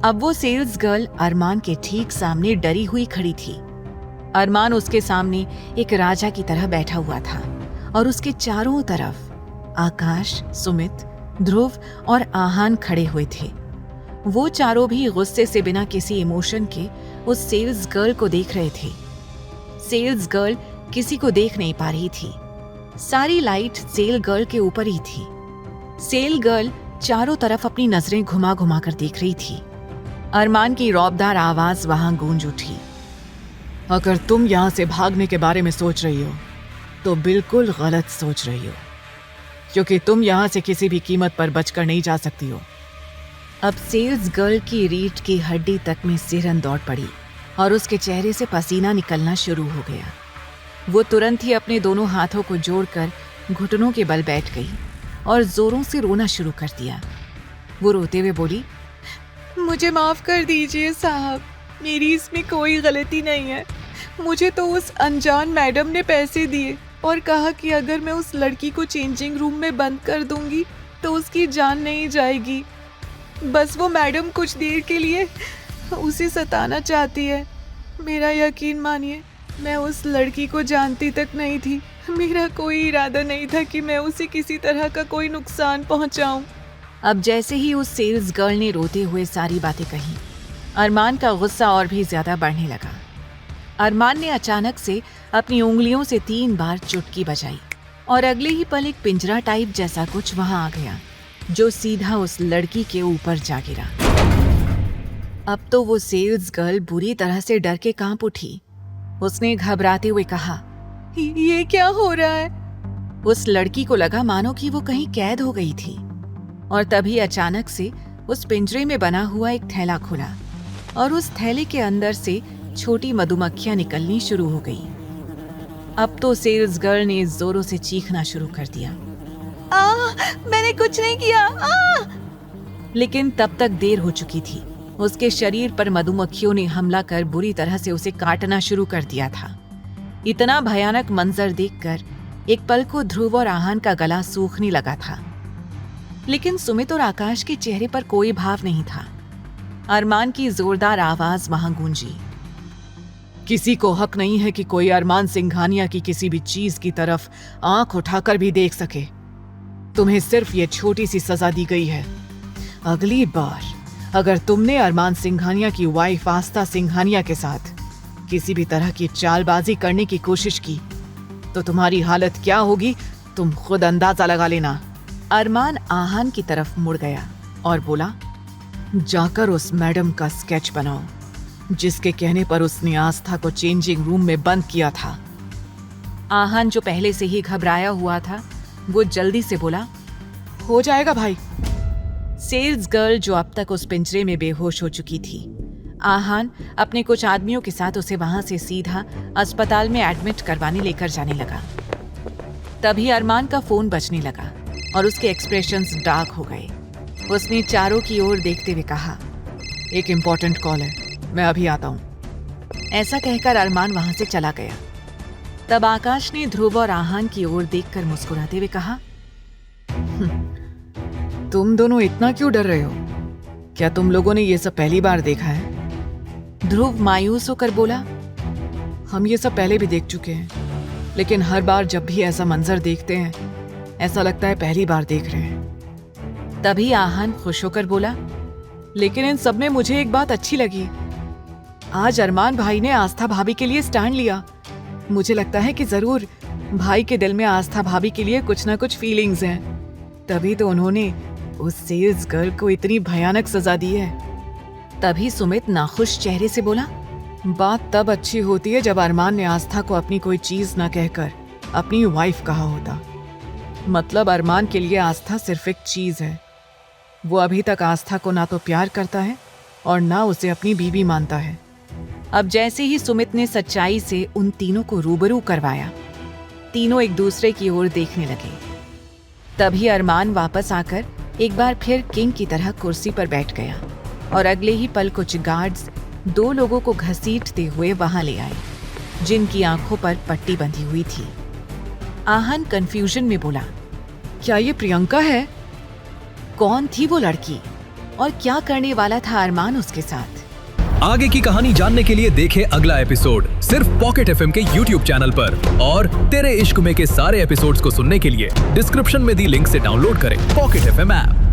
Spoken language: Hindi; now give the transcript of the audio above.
अब वो सेल्स गर्ल अरमान के ठीक सामने डरी हुई खड़ी थी। अरमान उसके सामने एक राजा की तरह बैठा हुआ था और उसके चारों तरफ आकाश, सुमित, ध्रुव और आहान खड़े हुए थे। वो चारों भी गुस्से से बिना किसी इमोशन के उस सेल्स गर्ल को देख रहे थे। सेल्स गर्ल किसी को देख नहीं पा रही थी। सारी लाइट सेल गर्ल के ऊपर ही थी। सेल गर्ल चारों तरफ अपनी नजरें घुमा घुमा कर देख रही थी। अरमान की रौबदार आवाज वहां गूंज उठी। अगर तुम यहाँ से भागने के बारे में सोच रही हो तो बिल्कुल गलत सोच रही हो, क्योंकि तुम यहाँ से किसी भी कीमत पर बचकर नहीं जा सकती हो। अब सेल्स गर्ल की रीढ़ की हड्डी तक में सिरन दौड़ पड़ी और उसके चेहरे से पसीना निकलना शुरू हो गया। वो तुरंत ही अपने दोनों हाथों को जोड़कर घुटनों के बल बैठ गई और जोरों से रोना शुरू कर दिया। वो रोते हुए बोली, मुझे माफ कर दीजिए साहब, मेरी इसमें कोई गलती नहीं है। मुझे तो उस अनजान मैडम ने पैसे दिए और कहा कि अगर मैं उस लड़की को चेंजिंग रूम में बंद कर दूंगी तो उसकी जान नहीं जाएगी। बस वो मैडम कुछ देर के लिए उसे सताना चाहती है। मेरा यकीन मानिए, मैं उस लड़की को जानती तक नहीं थी। मेरा कोई इरादा नहीं था कि मैं उसे किसी तरह का कोई नुकसान पहुंचाऊं। अब जैसे ही उस सेल्स गर्ल ने रोते हुए सारी बातें कही, अरमान का गुस्सा और भी ज्यादा बढ़ने लगा। अरमान ने अचानक से अपनी उंगलियों से 3 बार चुटकी बजाई और अगले ही पल एक पिंजरा टाइप जैसा कुछ वहां आ गया, जो सीधा उस लड़की के ऊपर जा गिरा। अब तो वो सेल्स गर्ल बुरी तरह से डर के कांप उठी। उसने घबराते हुए कहा, ये क्या हो रहा है? उस लड़की को लगा मानो कि वो कहीं कैद हो गई थी। और तभी अचानक से उस पिंजरे में बना हुआ एक थैला खुला और उस थैले के अंदर से छोटी मधुमक्खियां निकलनी शुरू हो गई। अब तो सेल्स गर्ल ने जोरों से चीखना शुरू कर दिया, मैंने कुछ नहीं किया। लेकिन तब तक देर हो चुकी थी। उसके शरीर पर मधुमक्खियों ने हमला कर बुरी तरह से उसे काटना शुरू कर दिया था। इतना भयानक मंजर देखकर एक पल को ध्रुव और आहान का गला सूखने लगा था, लेकिन सुमित और आकाश के चेहरे पर कोई भाव नहीं था। अरमान की जोरदार आवाज वहां गूंजी, किसी को हक नहीं है कि कोई अरमान सिंघानिया की किसी भी चीज की तरफ आंख उठाकर भी देख सके। तुम्हें सिर्फ ये छोटी सी सजा दी गई है। अगली बार अगर तुमने अरमान सिंघानिया की वाइफ आस्था सिंघानिया के साथ किसी भी तरह की चालबाजी करने की कोशिश की तो तुम्हारी हालत क्या होगी तुम खुद अंदाजा लगा लेना। अरमान आहान की तरफ मुड़ गया और बोला, जाकर उस मैडम का स्केच बनाओ जिसके कहने पर उसने आस्था को चेंजिंग रूम में बंद किया था। आहान जो पहले से ही घबराया हुआ था, वो जल्दी से बोला, हो जाएगा भाई। सेल्स गर्ल जो अब तक उस पिंजरे में बेहोश हो चुकी थी, आहान अपने कुछ आदमियों के साथ उसे वहां से सीधा अस्पताल में एडमिट करवाने लेकर जाने लगा। तभी अरमान का फोन बजने लगा और उसके एक्सप्रेशंस डार्क हो गए। उसने चारों की ओर देखते हुए कहा, एक इम्पोर्टेंट कॉल है, मैं अभी आता हूँ। ऐसा कहकर अरमान वहां से चला गया। तब आकाश ने ध्रुव और आहान की ओर देखकर मुस्कुराते हुए कहा, तुम दोनों इतना क्यों डर रहे हो? क्या तुम लोगों ने ये सब पहली बार देखा है? ध्रुव मायूस होकर बोला, हम ये सब पहले भी देख चुके हैं, लेकिन हर बार जब भी ऐसा मंजर देखते हैं ऐसा लगता है पहली बार देख रहे हैं। तभी आहान खुश होकर बोला, लेकिन इन सब में मुझे एक बात अच्छी लगी। आज अरमान भाई ने आस्था भाभी के लिए स्टैंड लिया। मुझे लगता है कि जरूर भाई के दिल में आस्था भाभी के लिए कुछ ना कुछ फीलिंग्स हैं। तभी तो उन्होंने उस सेल्स गर्ल को इतनी भयानक सजा दी है। तभी सुमित नाखुश चेहरे से बोला, बात तब अच्छी होती है जब अरमान ने आस्था को अपनी कोई चीज ना कहकर अपनी वाइफ कहा होता। मतलब अरमान के लिए आस्था सिर्फ एक चीज है। वो अभी तक आस्था को ना तो प्यार करता है और ना उसे अपनी बीवी मानता है। अब जैसे ही सुमित ने सच्चाई से उन तीनों को रूबरू करवाया, तीनों एक दूसरे की ओर देखने लगे। तभी अरमान वापस आकर एक बार फिर किंग की तरह कुर्सी पर बैठ गया और अगले ही पल कुछ गार्ड्स 2 लोगों को घसीटते हुए वहां ले आए, जिनकी आंखों पर पट्टी बंधी हुई थी। आहान कंफ्यूजन में बोला, क्या ये प्रियंका है? कौन थी वो लड़की और क्या करने वाला था अरमान उसके साथ। आगे की कहानी जानने के लिए देखें अगला एपिसोड सिर्फ पॉकेट एफएम के YouTube चैनल पर। और तेरे इश्क में के सारे एपिसोड्स को सुनने के लिए डिस्क्रिप्शन में दी लिंक से डाउनलोड करें पॉकेट एफएम ऐप।